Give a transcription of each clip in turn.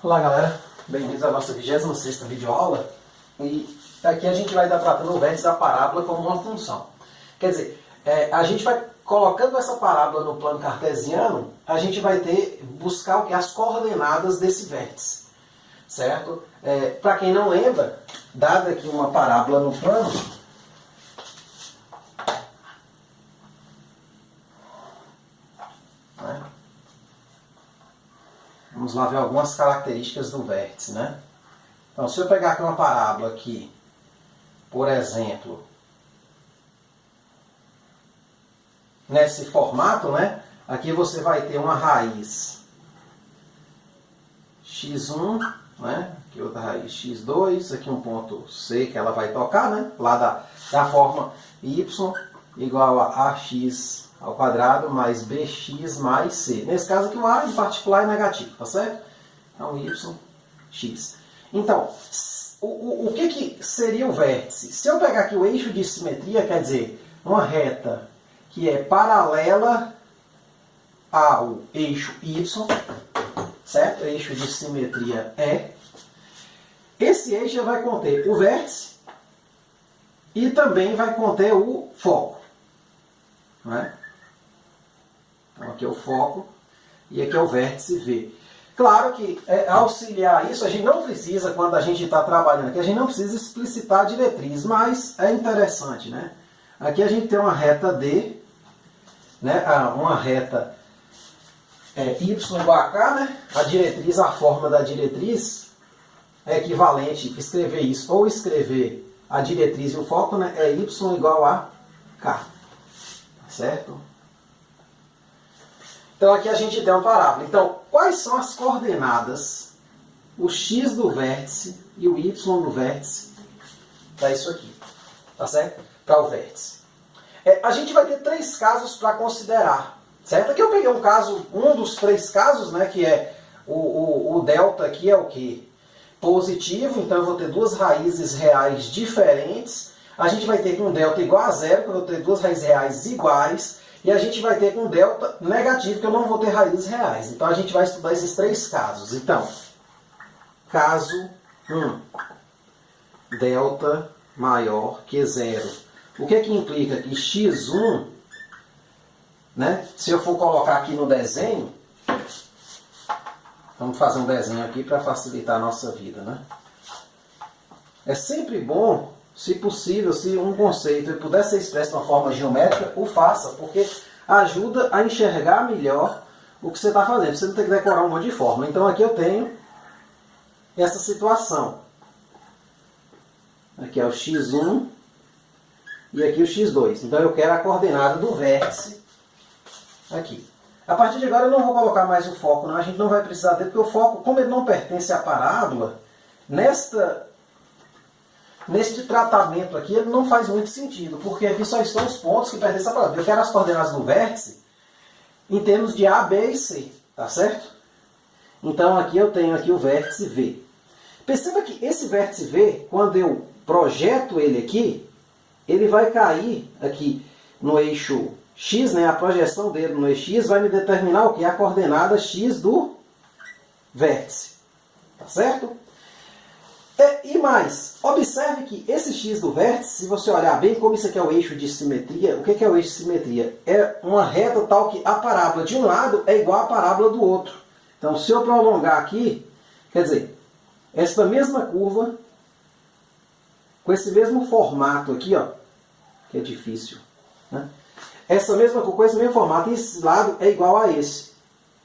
Olá galera, bem-vindos à nossa 26ª videoaula. E aqui a gente vai estar tratando o vértice da parábola como uma função. Quer dizer, a gente vai colocando essa parábola no plano cartesiano, a gente vai buscar o que? As coordenadas desse vértice. Certo? Para quem não lembra, dada aqui uma parábola no plano, né? Vamos lá ver algumas características do vértice, né? Então, se eu pegar aqui uma parábola aqui, por exemplo, nesse formato, né? Aqui você vai ter uma raiz x1, né? Aqui outra raiz x2, aqui um ponto C que ela vai tocar, né? Lá da forma y igual a ax ao quadrado mais bx mais c. Nesse caso aqui o a em particular é negativo, tá certo? Então y, x. Então, o que seria o vértice? Se eu pegar aqui o eixo de simetria, quer dizer, uma reta que é paralela ao eixo y, certo? Eixo de simetria é. Esse eixo vai conter o vértice e também vai conter o foco. Não é? Então aqui é o foco e aqui é o vértice V. Claro que auxiliar isso, a gente não precisa, quando a gente está trabalhando aqui, a gente não precisa explicitar a diretriz, mas é interessante, né? Aqui a gente tem uma reta D, né? Uma reta y igual a k, né? A diretriz, a forma da diretriz é equivalente escrever isso, ou escrever a diretriz e o foco, né? É y igual a k. Certo? Então aqui a gente tem uma parábola. Então, quais são as coordenadas? O x do vértice e o y do vértice para isso aqui. Tá certo? Para o vértice. A gente vai ter 3 casos para considerar. Certo? Aqui eu peguei um caso, um dos 3 casos, né? Que é o delta aqui é o quê? Positivo, então eu vou ter 2 raízes reais diferentes. A gente vai ter com um delta igual a zero, que eu vou ter 2 raízes reais iguais. E a gente vai ter com um delta negativo, que eu não vou ter raízes reais. Então a gente vai estudar esses 3 casos. Então, caso 1, delta maior que zero. O que implica aqui? x1, né? Se eu for colocar aqui no desenho, vamos fazer um desenho aqui para facilitar a nossa vida, né? É sempre bom, se possível, se um conceito puder ser expresso de uma forma geométrica, o faça, porque ajuda a enxergar melhor o que você está fazendo. Você não tem que decorar um monte de forma. Então aqui eu tenho essa situação. Aqui é o x1 e aqui o x2. Então eu quero a coordenada do vértice aqui. A partir de agora eu não vou colocar mais o foco, não. A gente não vai precisar dele, porque o foco, como ele não pertence à parábola, neste tratamento aqui, ele não faz muito sentido, porque aqui só estão os pontos que pertencem à parábola. Eu quero as coordenadas do vértice em termos de A, B e C, tá certo? Então aqui eu tenho aqui o vértice V. Perceba que esse vértice V, quando eu projeto ele aqui, ele vai cair aqui no eixo X, né? A projeção dele no eixo X vai me determinar o que? A coordenada X do vértice, tá certo? E mais, observe que esse x do vértice, se você olhar bem como isso aqui é o eixo de simetria, o que é o eixo de simetria? É uma reta tal que a parábola de um lado é igual à parábola do outro. Então, se eu prolongar aqui, quer dizer, essa mesma curva, com esse mesmo formato aqui, ó, que é difícil, né? Essa mesma curva com esse mesmo formato, e esse lado é igual a esse.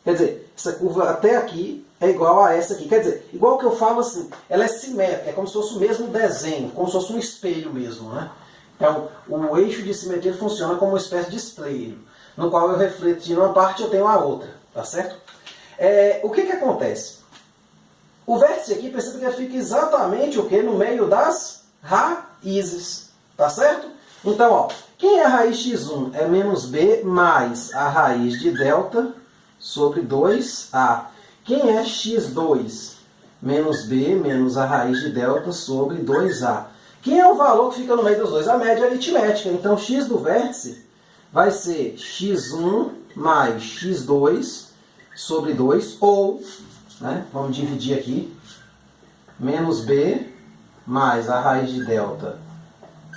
Quer dizer, essa curva até aqui é igual a essa aqui. Quer dizer, igual que eu falo assim, ela é simétrica, é como se fosse o mesmo desenho, como se fosse um espelho mesmo, né? Então, o eixo de simetria funciona como uma espécie de espelho, no qual eu refletindo uma parte eu tenho a outra, tá certo? O que acontece? O vértice aqui, percebe que ele fica exatamente o que? No meio das raízes, tá certo? Então, ó, quem é a raiz x1? É menos b mais a raiz de delta sobre 2a. Quem é x2? Menos b menos a raiz de delta sobre 2a. Quem é o valor que fica no meio dos dois? A média aritmética. Então, x do vértice vai ser x1 mais x2 sobre 2, ou né? Vamos dividir aqui. Menos b mais a raiz de delta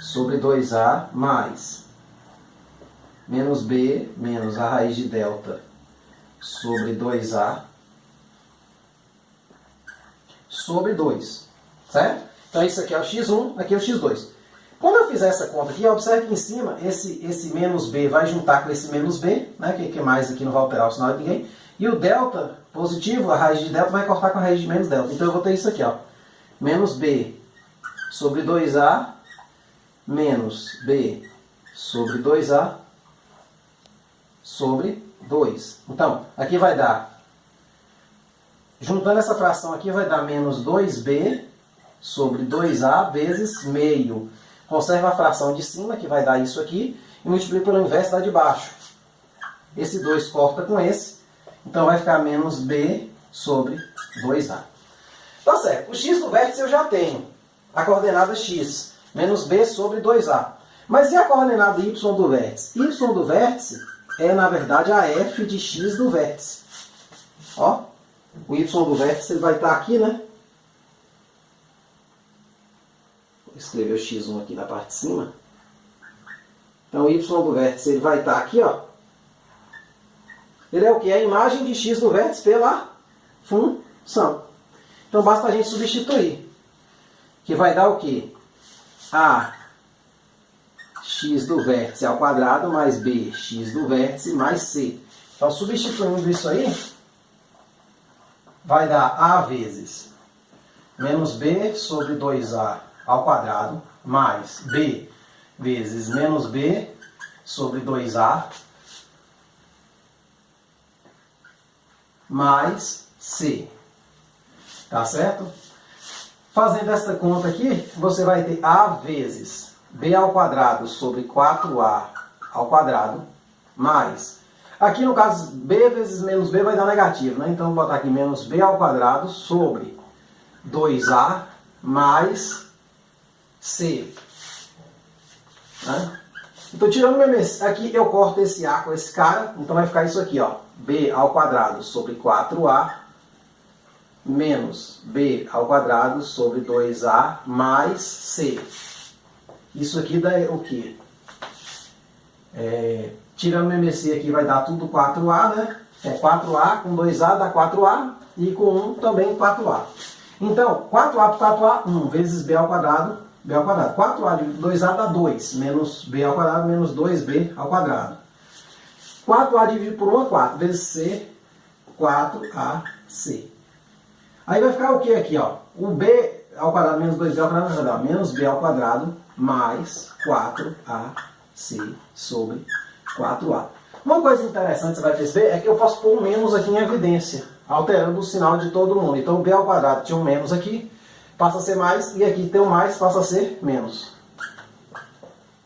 sobre 2a mais menos b menos a raiz de delta sobre 2a sobre 2, certo? Então isso aqui é o x1, aqui é o x2. Quando eu fizer essa conta aqui, observe que em cima esse menos b vai juntar com esse menos b, né, que mais aqui não vai alterar o sinal de ninguém, e o delta positivo, a raiz de delta, vai cortar com a raiz de menos delta. Então eu vou ter isso aqui, ó, menos b sobre 2a menos b sobre 2a sobre 2. Então, aqui vai dar, juntando essa fração aqui, vai dar menos 2b sobre 2a vezes meio. Conserva a fração de cima, que vai dar isso aqui, e multiplica pelo inverso da de baixo. Esse 2 corta com esse, então vai ficar menos b sobre 2a. Tá certo, o x do vértice eu já tenho, a coordenada x, menos b sobre 2a. Mas e a coordenada y do vértice? Y do vértice é, na verdade, a f de x do vértice. Ó, o y do vértice ele vai estar aqui, né? Vou escrever o x1 aqui na parte de cima. Então, o y do vértice ele vai estar aqui, ó. Ele é o que? É a imagem de x do vértice pela função. Então, basta a gente substituir. Que vai dar o quê? A x do vértice ao quadrado mais b x do vértice mais c. Então, substituindo isso aí, vai dar a vezes menos b sobre 2a ao quadrado mais b vezes menos b sobre 2a mais c. Tá certo? Fazendo esta conta aqui, você vai ter a vezes b ao quadrado sobre 4a ao quadrado, mais, aqui no caso, b vezes menos b vai dar negativo, né? Então, vou botar aqui menos b ao quadrado sobre 2a mais c. Né? Então, tirando o meu aqui, eu corto esse a com esse cara, então vai ficar isso aqui, ó, b ao quadrado sobre 4a menos b ao quadrado sobre 2a mais c. Isso aqui dá o quê? Tirando o MMC aqui vai dar tudo 4A, né? 4A com 2A dá 4A e com 1 também 4A. Então, 4A por 4A, 1 vezes B ao quadrado, B ao quadrado. 4A dividido por 2A dá 2, menos B ao quadrado, menos 2B ao quadrado. 4A dividido por 1 é 4, vezes C, 4AC. Aí vai ficar o que aqui, ó? O B ao quadrado menos 2B ao quadrado vai dar menos B ao quadrado mais 4AC sobre 4A. Uma coisa interessante que você vai perceber é que eu posso pôr um menos aqui em evidência, alterando o sinal de todo mundo. Então, B ao quadrado tinha um menos aqui, passa a ser mais, e aqui tem um mais, passa a ser menos.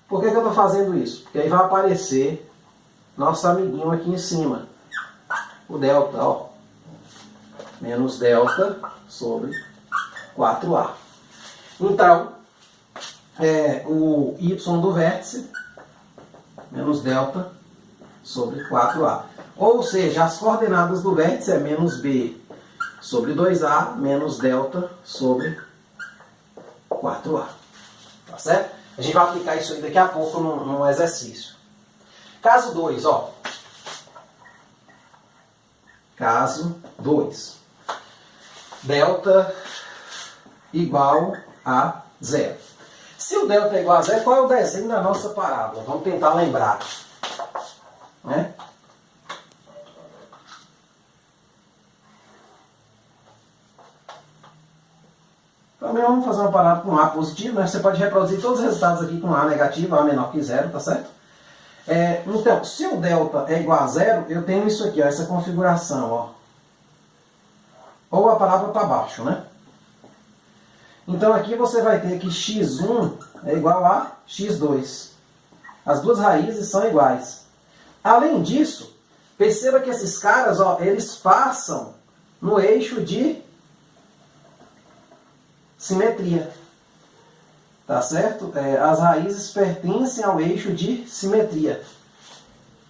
Por que eu estou fazendo isso? Porque aí vai aparecer nosso amiguinho aqui em cima, o delta, ó. Menos delta sobre 4A. Então, o y do vértice menos delta sobre 4A. Ou seja, as coordenadas do vértice é menos b sobre 2A menos delta sobre 4A. Tá certo? A gente vai aplicar isso aí daqui a pouco no exercício. Caso 2, ó. Caso 2. Delta igual a 0. Se o delta é igual a 0, qual é o desenho da nossa parábola? Vamos tentar lembrar. Né? Também vamos fazer uma parábola com A positivo, né? Você pode reproduzir todos os resultados aqui com A negativo, A menor que 0, tá certo? Então, se o delta é igual a 0, eu tenho isso aqui, ó, essa configuração, ó. Ou a parábola para baixo, né? Então aqui você vai ter que x1 é igual a x2. As duas raízes são iguais. Além disso, perceba que esses caras, ó, eles passam no eixo de simetria. Tá certo? As raízes pertencem ao eixo de simetria.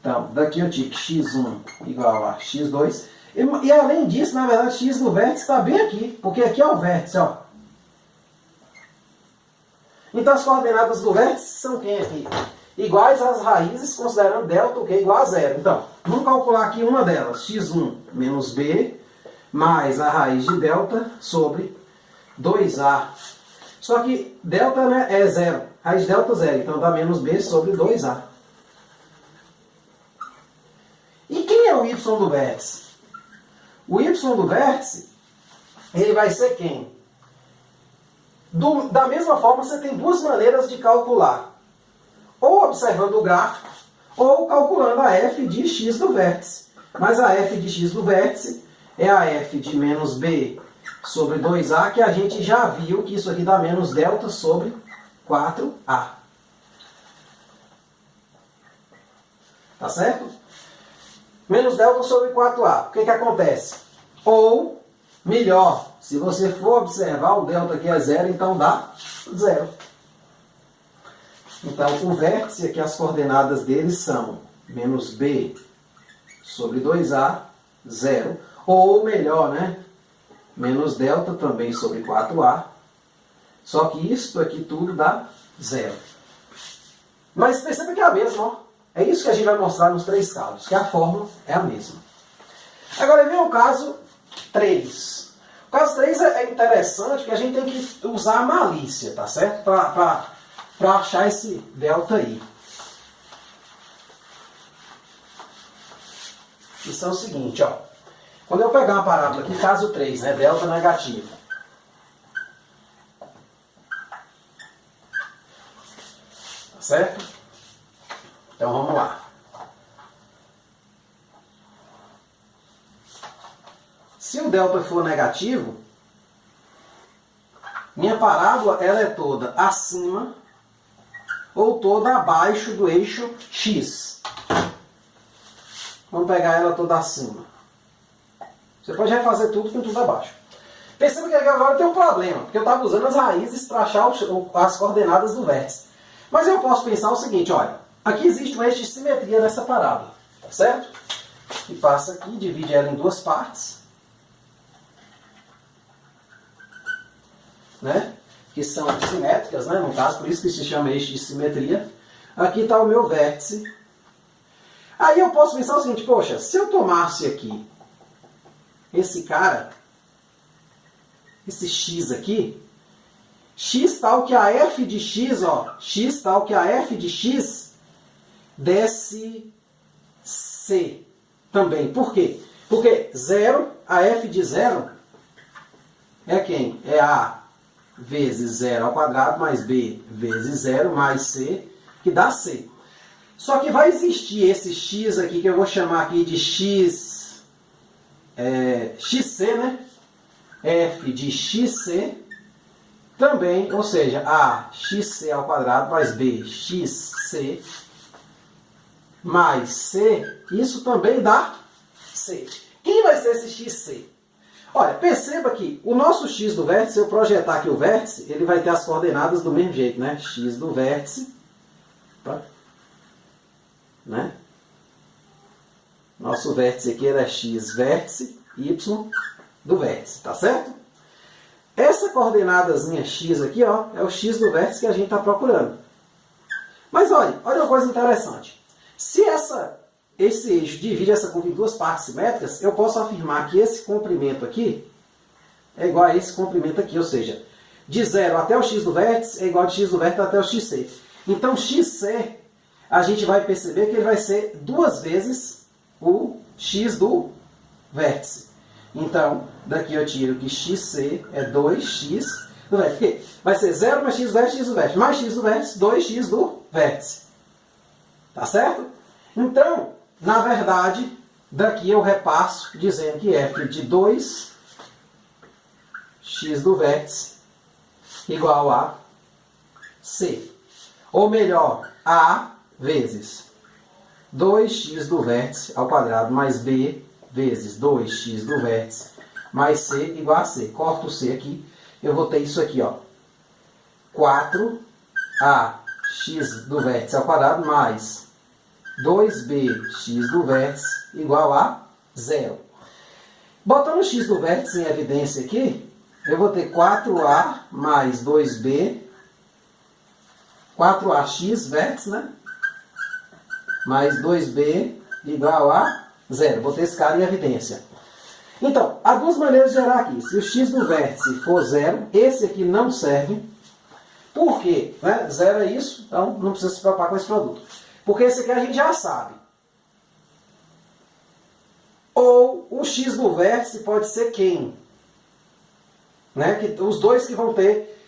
Então, daqui eu tive x1 igual a x2. E além disso, na verdade, x do vértice está bem aqui, porque aqui é o vértice, ó. Então as coordenadas do vértice são quem aqui? Iguais às raízes, considerando delta o que é igual a zero. Então, vamos calcular aqui uma delas, x1 menos b, mais a raiz de delta sobre 2a. Só que delta, né, é zero, raiz de delta zero, então dá menos b sobre 2a. E quem é o y do vértice? O y do vértice, ele vai ser quem? Da mesma forma, você tem duas maneiras de calcular. Ou observando o gráfico, ou calculando a f de x do vértice. Mas a f de x do vértice é a f de menos b sobre 2a, que a gente já viu que isso aqui dá menos delta sobre 4a. Tá certo? Menos delta sobre 4a. O que acontece? Ou, melhor, se você for observar, o delta aqui é zero, então dá zero. Então, o vértice aqui, as coordenadas dele são menos b sobre 2a, zero. Ou, melhor, né? Menos delta também sobre 4a. Só que isso aqui tudo dá zero. Mas perceba que é a mesma, ó. É isso que a gente vai mostrar nos três casos, que a fórmula é a mesma. Agora vem o caso 3. O caso 3 é interessante porque a gente tem que usar a malícia, tá certo? Para achar esse delta aí. Isso é o seguinte, ó. Quando eu pegar uma parábola aqui, caso 3, né, delta negativo. Tá certo? Então vamos lá. Se o delta for negativo, minha parábola ela é toda acima ou toda abaixo do eixo x. Vamos pegar ela toda acima. Você pode refazer tudo com tudo abaixo. Perceba que agora tem um problema, porque eu estava usando as raízes para achar as coordenadas do vértice. Mas eu posso pensar o seguinte, olha, aqui existe um eixo de simetria nessa parábola, certo? Que passa aqui, divide ela em duas partes, né? Que são simétricas, né? No caso, por isso que se chama eixo de simetria. Aqui está o meu vértice. Aí eu posso pensar o seguinte, poxa, se eu tomasse aqui esse cara, esse x aqui, x tal que a f de x, ó, x tal que a f de x desce c também. Por quê? Porque 0, a f de 0 é quem? É a vezes 0 ao quadrado mais b vezes 0 mais c, que dá c. Só que vai existir esse x aqui, que eu vou chamar aqui de xc, né? F de xc também, ou seja, a xc ao quadrado mais b xc mais c, isso também dá c. Quem vai ser esse xc? Olha, perceba que o nosso x do vértice, se eu projetar aqui o vértice, ele vai ter as coordenadas do mesmo jeito, né? X do vértice, né? Nosso vértice aqui é x vértice, y do vértice, tá certo? Essa coordenadazinha x aqui, ó, é o x do vértice que a gente está procurando. Mas olha uma coisa interessante. Se esse eixo divide essa curva em duas partes simétricas, eu posso afirmar que esse comprimento aqui é igual a esse comprimento aqui, ou seja, de 0 até o x do vértice é igual de x do vértice até o xc. Então, xc, a gente vai perceber que ele vai ser duas vezes o x do vértice. Então, daqui eu tiro que xc é 2x do vértice. Vai ser 0 mais x do vértice, mais x do vértice, 2x do vértice. Tá certo? Então, na verdade, daqui eu repasso dizendo que f de 2x do vértice igual a c. Ou melhor, a vezes 2x do vértice ao quadrado mais b vezes 2x do vértice mais c igual a c. Corto o c aqui, eu vou ter isso aqui, ó. 4ax do vértice ao quadrado mais 2bx do vértice igual a 0. Botando o x do vértice em evidência aqui, eu vou ter 4a mais 2b, 4ax vértice, né? Mais 2b igual a 0. Vou ter esse cara em evidência. Então, há duas maneiras de gerar aqui. Se o x do vértice for 0, esse aqui não serve. Por quê? Né? 0 é isso, então não precisa se preocupar com esse produto. Porque esse aqui a gente já sabe. Ou o x do vértice pode ser quem? Né? Os dois que vão ter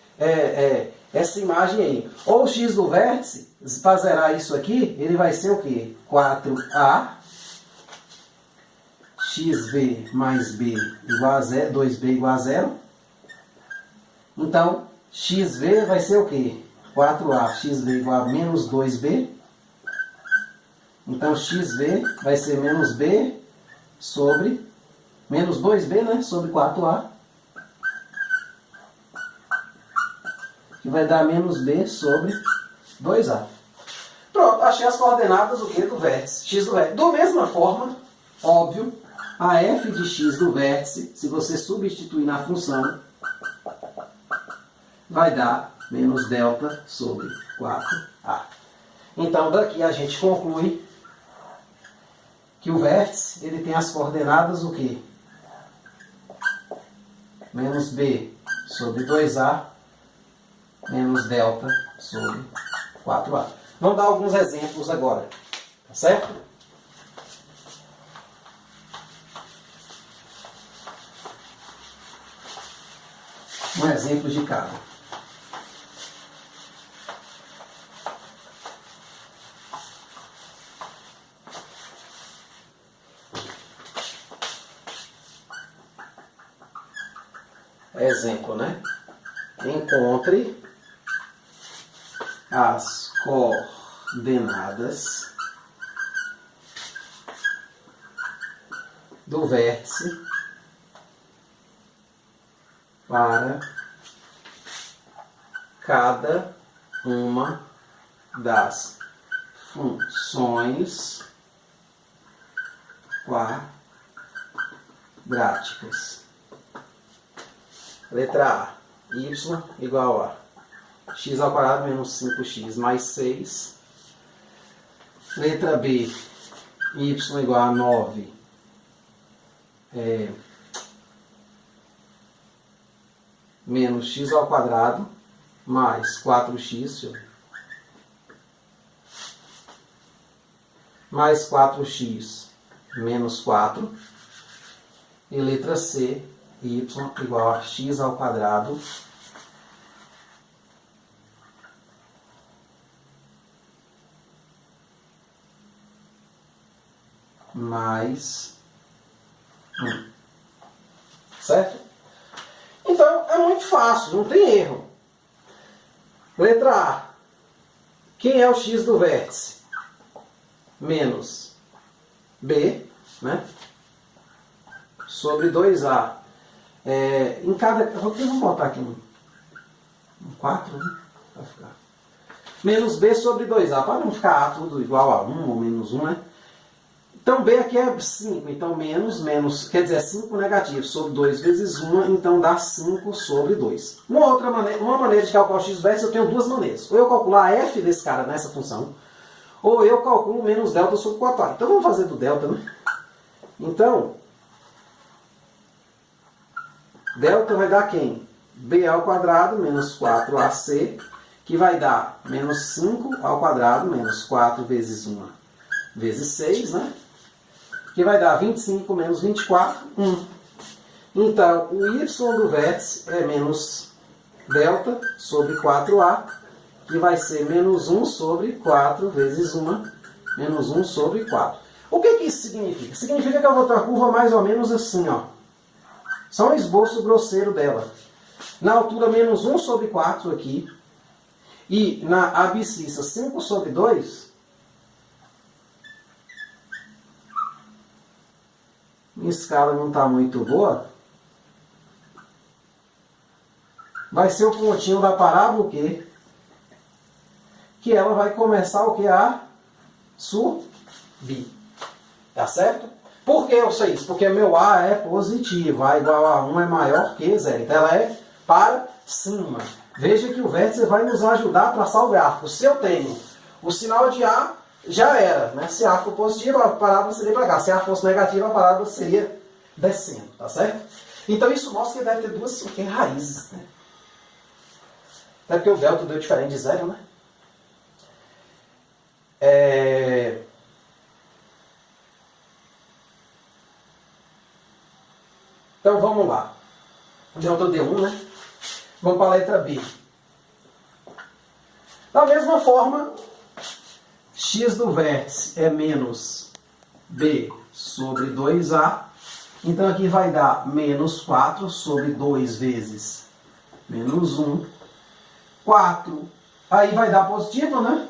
essa imagem aí. Ou o x do vértice, para zerar isso aqui, ele vai ser o quê? 4a xv mais b igual a 0, 2b igual a 0. Então, xv vai ser o quê? 4a xv igual a menos 2b. Então, xv vai ser menos b sobre menos 2b, né? Sobre 4a. Que vai dar menos b sobre 2a. Pronto, achei as coordenadas do vértice. X do vértice. Da mesma forma, óbvio, a f de x do vértice, se você substituir na função, vai dar menos delta sobre 4a. Então, daqui a gente conclui que o vértice ele tem as coordenadas o quê? Menos b sobre 2a menos delta sobre 4a. Vamos dar alguns exemplos agora, tá certo? Um exemplo de cada. Exemplo, né? Encontre as coordenadas do vértice para cada uma das funções quadráticas. Letra A, y igual a x ao quadrado menos 5x mais 6. Letra B, y igual a 9 menos x ao quadrado mais 4x mais 4x menos 4. E letra C, y igual a x ao quadrado mais 1. Certo? Então, é muito fácil, não tem erro. Letra A. Quem é o x do vértice? Menos b, né? Sobre 2a. Em cada... Vamos botar aqui um 4, né? Vai ficar. Menos b sobre 2a. Para não ficar a tudo igual a 1 ou menos 1, né? Então, b aqui é 5. Então, menos, quer dizer, é 5 negativo. Sobre 2 vezes 1, então dá 5 sobre 2. Uma maneira de calcular o x vértice, eu tenho duas maneiras. Ou eu calcular a f desse cara nessa função, ou eu calculo menos delta sobre 4a. Então, vamos fazer do delta, né? Então, delta vai dar quem? b ao quadrado menos 4ac, que vai dar menos 5 ao quadrado menos 4 vezes 1 vezes 6, né? Que vai dar 25 menos 24, 1. Então, o y do vértice é menos delta sobre 4a, que vai ser menos 1 sobre 4 vezes 1, menos 1 sobre 4. O que isso significa? Significa que eu vou ter uma curva mais ou menos assim, ó. Só um esboço grosseiro dela. Na altura, menos 1 sobre 4 aqui. E na abscissa, 5 sobre 2. Minha escala não está muito boa. Vai ser o pontinho da parábola o quê? Que ela vai começar o que? A subir. Tá certo? Por que eu sei isso? Porque meu A é positivo, A igual a 1 é maior que 0. Então ela é para cima. Veja que o vértice vai nos ajudar a traçar o gráfico. Se eu tenho o sinal de A, já era. Né? Se A for positivo, a parábola seria para cá. Se A fosse negativa, a parábola seria descendo. Tá certo? Então isso mostra que deve ter duas raízes. Né? Até porque o delta deu diferente de 0, né? Então vamos lá. Delta deu 1, né? Vamos para a letra B. Da mesma forma, x do vértice é menos b sobre 2a. Então aqui vai dar menos 4 sobre 2 vezes menos 1. 4. Aí vai dar positivo, né?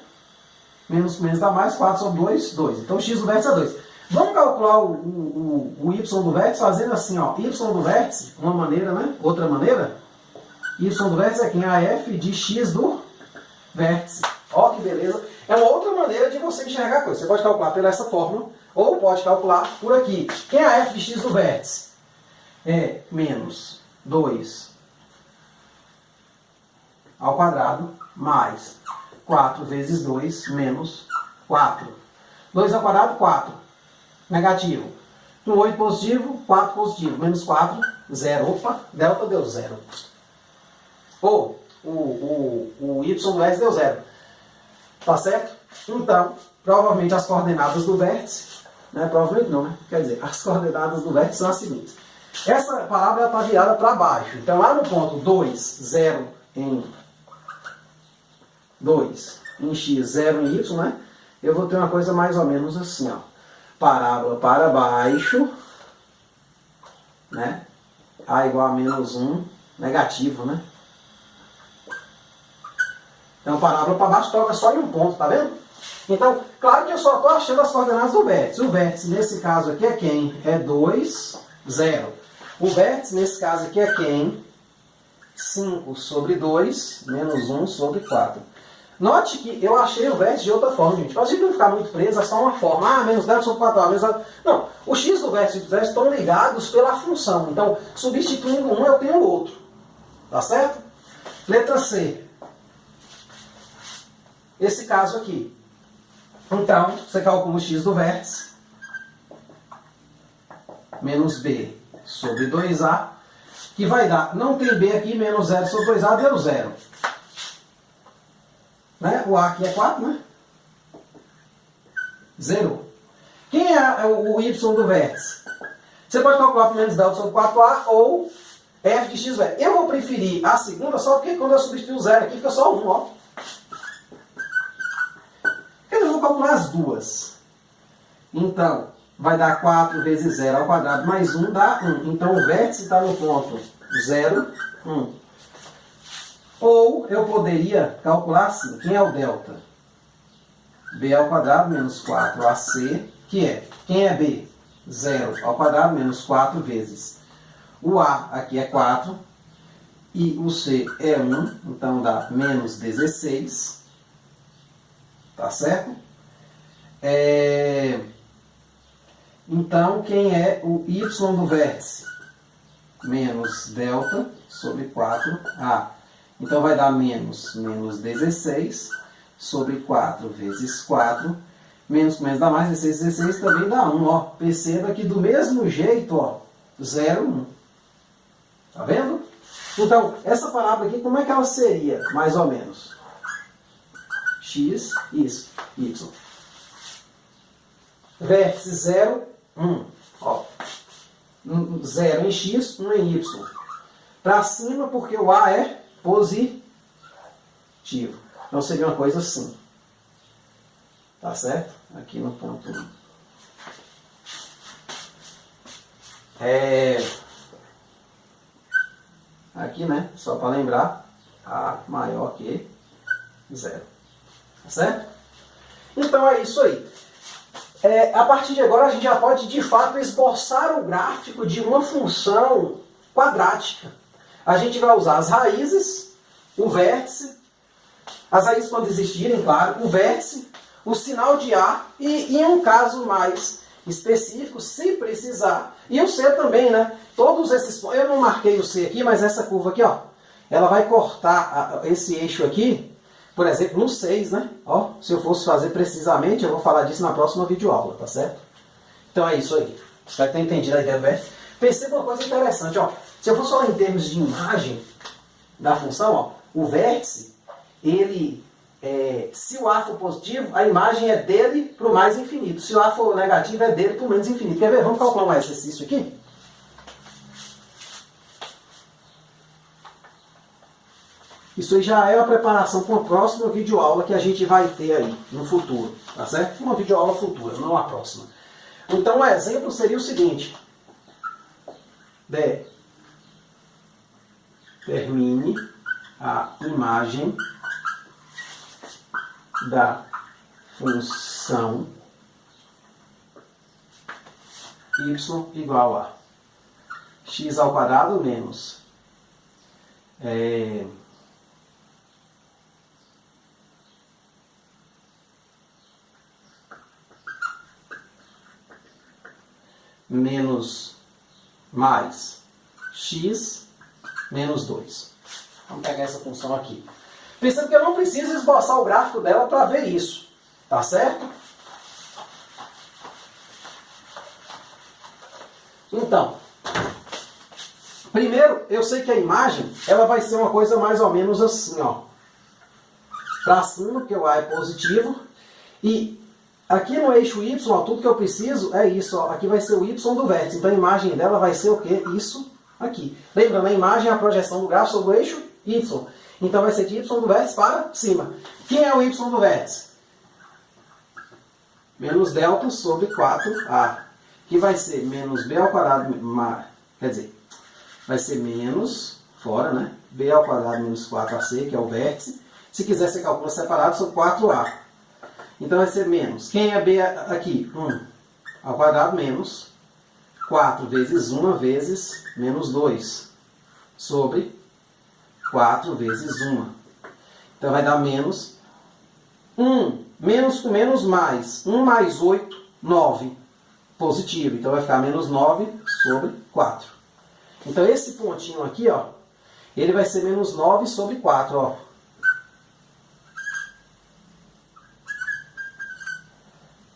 Menos dá mais, 4 sobre 2, 2. Então x do vértice é 2. Vamos calcular o y do vértice fazendo assim, ó. Y do vértice, uma maneira, né? Outra maneira. Y do vértice é quem? A f de x do vértice. Ó que beleza. É uma outra maneira de você enxergar a coisa. Você pode calcular pela essa fórmula, ou pode calcular por aqui. Quem é a f de x do vértice? É menos 2 ao quadrado mais 4 vezes 2 menos 4. 2 ao quadrado, 4. Negativo. Com 8 positivo, 4 positivo. Menos 4, 0. Opa, delta deu 0. Ou, o y do vértice deu 0. Tá certo? Então, provavelmente as coordenadas do vértice, né? Provavelmente não, né? Quer dizer, as coordenadas do vértice são as seguintes. Essa parábola está virada para baixo. Então, lá no ponto 2, 0 em 2 em x, 0 em y, né? Eu vou ter uma coisa mais ou menos assim, ó. Parábola para baixo, né? A igual a menos 1, negativo, né? Então, parábola para baixo toca só em um ponto, tá vendo? Então, claro que eu só estou achando as coordenadas do vértice. O vértice, nesse caso aqui, é quem? É 2, 0. O vértice, nesse caso aqui, é quem? 5 sobre 2, menos 1 sobre 4. Note que eu achei o vértice de outra forma, gente. Para a gente não ficar muito preso, é só uma forma. Ah, menos 10 sobre 4. Menos 10. Não, o x do vértice e do vértice estão ligados pela função. Então, substituindo um, eu tenho o outro. Tá certo? Letra C. Esse caso aqui. Então, você calcula o x do vértice. Menos b sobre 2a. Que vai dar, não tem b aqui, menos 0 sobre 2a, deu 0. Né? O A aqui é 4, né? 0. Quem é o Y do vértice? Você pode calcular por menos delta sobre 4A ou f de x vértice. Eu vou preferir a segunda só porque quando eu substituir o 0 aqui fica só 1, ó. Eu vou calcular as duas. Então, vai dar 4 vezes 0 ao quadrado mais 1 dá 1. Então o vértice está no ponto 0, 1. Ou eu poderia calcular assim, quem é o delta? B ao quadrado menos 4AC, que é, quem é B? 0 ao quadrado menos 4 vezes. O A aqui é 4 e o C é 1, então dá menos 16. Tá certo? Então, quem é o Y do vértice? Menos delta sobre 4A. Então vai dar menos 16 sobre 4 vezes 4. Menos com menos dá mais, 16 também dá 1. Ó. Perceba que do mesmo jeito, ó, 0, 1. Tá vendo? Então, essa parábola aqui, como é que ela seria, mais ou menos? X, isso, Y. Vértice 0, 1. Ó. 0 em X, 1 em Y. Para cima, porque o A é positivo. Então seria uma coisa assim. Tá certo? Aqui no ponto 1. Aqui, né? Só para lembrar, A maior que 0. Tá certo? Então é isso aí. A partir de agora a gente já pode de fato esboçar o gráfico de uma função quadrática. A gente vai usar as raízes, o vértice, as raízes quando existirem, claro, o vértice, o sinal de A e em um caso mais específico, se precisar. E o C também, né? Todos esses... Eu não marquei o C aqui, mas essa curva aqui, ó, ela vai cortar esse eixo aqui, por exemplo, no 6, né? Ó, se eu fosse fazer precisamente, eu vou falar disso na próxima videoaula, tá certo? Então é isso aí. Espero que tenha entendido a ideia do vértice. Perceba uma coisa interessante, ó. Se eu fosse falar em termos de imagem da função, ó, o vértice, ele... se o A for positivo, a imagem é dele para o mais infinito. Se o A for negativo, é dele para o menos infinito. Quer ver? Vamos calcular um exercício aqui? Isso aí já é a preparação para uma próxima videoaula que a gente vai ter aí no futuro. Tá certo? Uma videoaula futura, não a próxima. Então o exemplo seria o seguinte. Determine a imagem da função y igual a x ao quadrado menos menos mais x menos 2. Vamos pegar essa função aqui. Pensando que eu não preciso esboçar o gráfico dela para ver isso. Tá certo? Então, primeiro, eu sei que a imagem ela vai ser uma coisa mais ou menos assim, ó. Para cima, porque o A é positivo. E aqui no eixo Y, ó, tudo que eu preciso é isso. Ó. Aqui vai ser o Y do vértice. Então a imagem dela vai ser o quê? Isso aqui. Lembrando, a imagem é a projeção do gráfico sobre o eixo Y. Então vai ser de Y do vértice para cima. Quem é o Y do vértice? Menos delta sobre 4A. Que vai ser menos B ao quadrado, quer dizer, vai ser menos, fora, né? B ao quadrado menos 4AC, que é o vértice. Se quiser, você calcula separado sobre 4A. Então vai ser menos. Quem é B aqui? 1 ao quadrado menos 4 vezes 1 vezes menos 2 sobre 4 vezes 1. Então vai dar menos 1. Menos com menos mais. 1 mais 8, 9. Positivo. Então vai ficar menos 9 sobre 4. Então esse pontinho aqui, ó, ele vai ser menos 9 sobre 4, ó.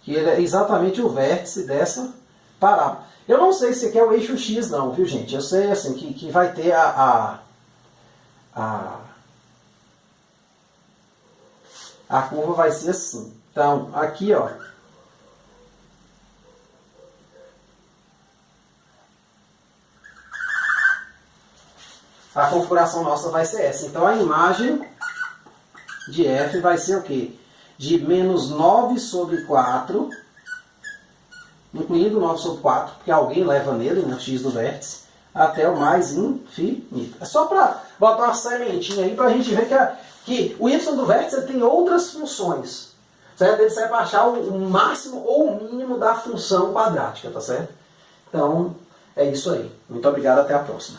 Que ele é exatamente o vértice dessa parábola. Eu não sei se aqui é o eixo X não, viu gente? Eu sei assim que vai ter a curva vai ser assim. Então, aqui, ó, a configuração nossa vai ser essa. Então, a imagem de F vai ser o quê? De menos 9 sobre 4, incluindo 9 sobre 4, porque alguém leva nele, no X do vértice, até o mais infinito. É só para botar uma sementinha aí para a gente ver que o Y do vértice tem outras funções. Certo? Ele serve para achar o máximo ou o mínimo da função quadrática, tá certo? Então, é isso aí. Muito obrigado, até a próxima.